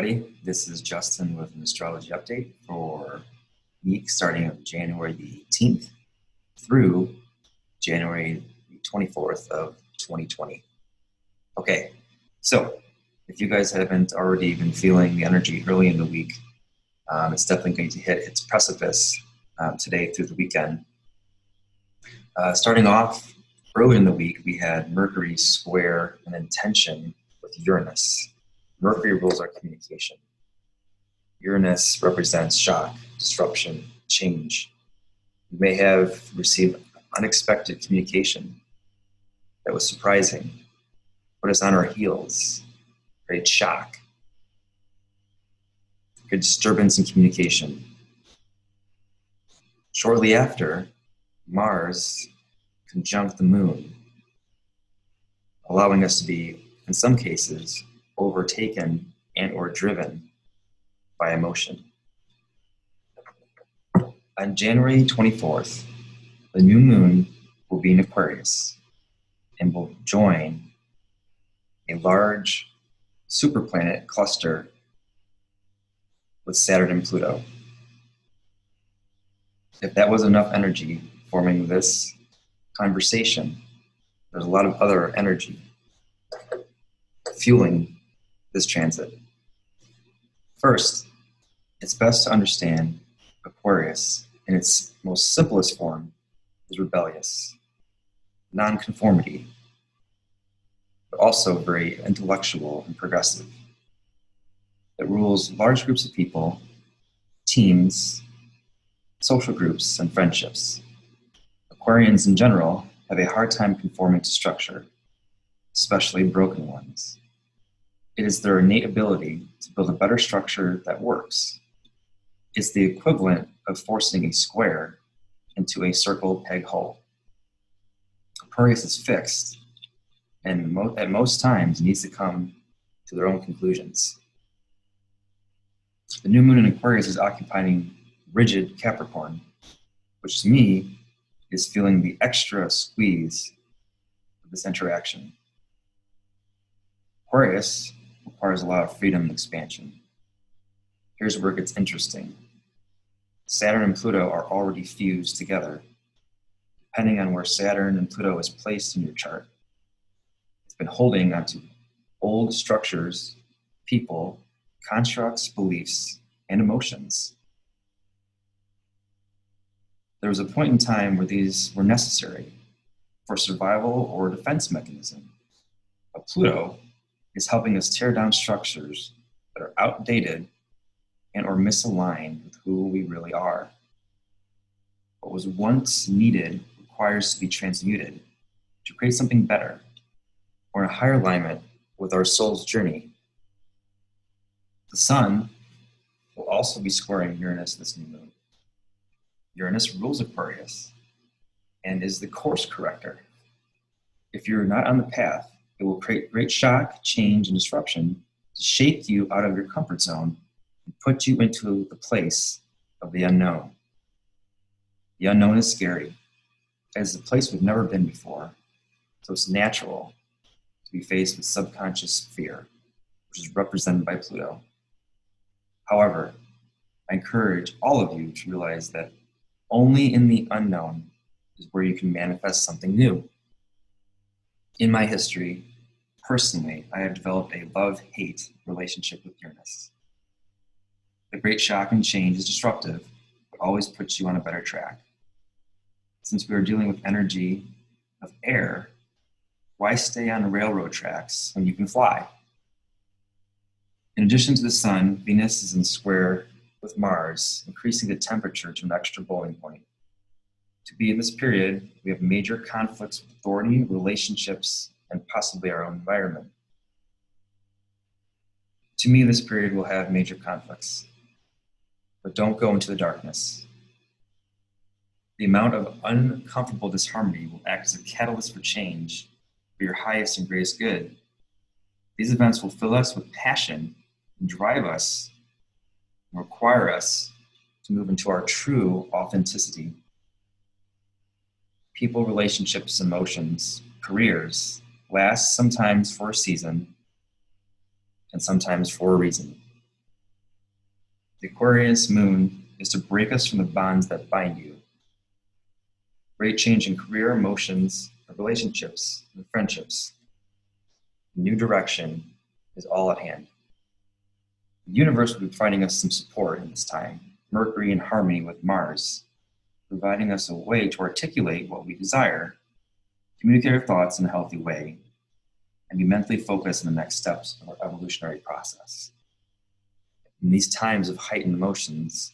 everybody. This is Justin with an astrology update for week starting on January the 18th through January the 24th of 2020. Okay, so if you guys haven't already been feeling the energy early in the week, it's definitely going to hit its precipice today through the weekend. Starting off early in the week, we had Mercury square an intention with Uranus. Mercury rules our communication. Uranus represents shock, disruption, change. You may have received unexpected communication that was surprising, put us on our heels, great shock, good disturbance in communication. Shortly after, Mars conjunct the Moon, allowing us to be, in some cases, overtaken and or driven by emotion. On January 24th, the new moon will be in Aquarius and will join a large superplanet cluster with Saturn and Pluto. If that was enough energy forming this conversation, there's a lot of other energy fueling this transit. First, it's best to understand Aquarius in its most simplest form is rebellious, non-conformity, but also very intellectual and progressive. It rules large groups of people, teams, social groups, and friendships. Aquarians in general have a hard time conforming to structure, especially broken ones. It is their innate ability to build a better structure that works. It's the equivalent of forcing a square into a circle peg hole. Aquarius is fixed, and at most times needs to come to their own conclusions. The new moon in Aquarius is occupying rigid Capricorn, which to me is feeling the extra squeeze of this interaction. Aquarius requires a lot of freedom and expansion. Here's where it gets interesting. Saturn and Pluto are already fused together. Depending on where Saturn and Pluto is placed in your chart, it's been holding onto old structures, people, constructs, beliefs, and emotions. There was a point in time where these were necessary for survival or defense mechanism. But Pluto is helping us tear down structures that are outdated and or misaligned with who we really are. What was once needed requires to be transmuted to create something better or in a higher alignment with our soul's journey. The sun will also be squaring Uranus this new moon. Uranus rules Aquarius and is the course corrector. If you're not on the path, it will create great shock, change, and disruption to shake you out of your comfort zone and put you into the place of the unknown. The unknown is scary. It is a place we've never been before, so it's natural to be faced with subconscious fear, which is represented by Pluto. However, I encourage all of you to realize that only in the unknown is where you can manifest something new. In my history, personally, I have developed a love-hate relationship with Uranus. The great shock and change is disruptive, but always puts you on a better track. Since we are dealing with energy of air, why stay on railroad tracks when you can fly? In addition to the sun, Venus is in square with Mars, increasing the temperature to an extra boiling point. To be in this period, we have major conflicts with authority, relationships, and possibly our own environment. To me, this period will have major conflicts, but don't go into the darkness. The amount of uncomfortable disharmony will act as a catalyst for change for your highest and greatest good. These events will fill us with passion and drive us and require us to move into our true authenticity. People, relationships, emotions, careers last sometimes for a season and sometimes for a reason. The Aquarius moon is to break us from the bonds that bind you. Great change in career, emotions, relationships, and friendships. New direction is all at hand. The universe will be providing us some support in this time. Mercury in harmony with Mars, providing us a way to articulate what we desire, communicate our thoughts in a healthy way, and be mentally focused on the next steps of our evolutionary process. In these times of heightened emotions,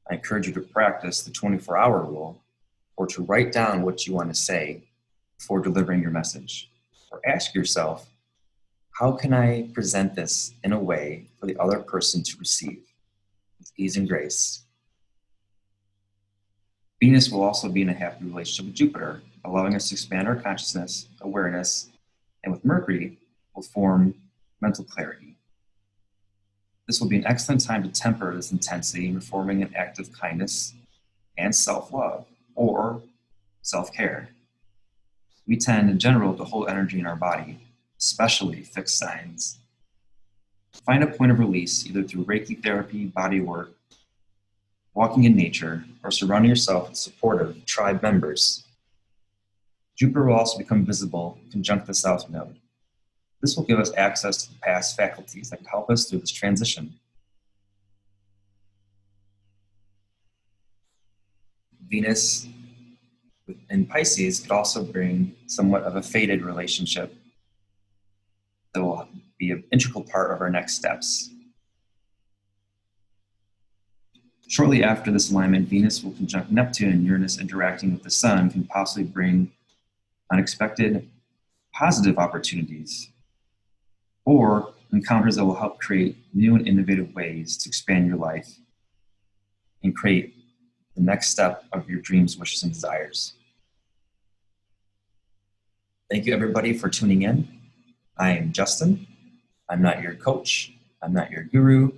I encourage you to practice the 24-hour rule, or to write down what you want to say before delivering your message. Or ask yourself, how can I present this in a way for the other person to receive with ease and grace? Venus will also be in a happy relationship with Jupiter, allowing us to expand our consciousness, awareness, and with Mercury, will form mental clarity. This will be an excellent time to temper this intensity in performing an act of kindness and self-love, or self-care. We tend, in general, to hold energy in our body, especially fixed signs. Find a point of release either through Reiki therapy, body work, walking in nature, or surrounding yourself with supportive tribe members. Jupiter will also become visible conjunct the South Node. This will give us access to the past faculties that can help us through this transition. Venus in Pisces could also bring somewhat of a fated relationship that will be an integral part of our next steps. Shortly after this alignment, Venus will conjunct Neptune, and Uranus interacting with the Sun can possibly bring unexpected positive opportunities or encounters that will help create new and innovative ways to expand your life and create the next step of your dreams, wishes, and desires. Thank you, everybody, for tuning in. I am Justin. I'm not your coach. I'm not your guru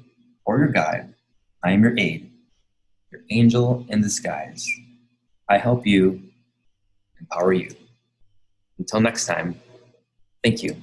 or your guide. I am your aide, your angel in disguise. I help you empower you. Until next time, thank you.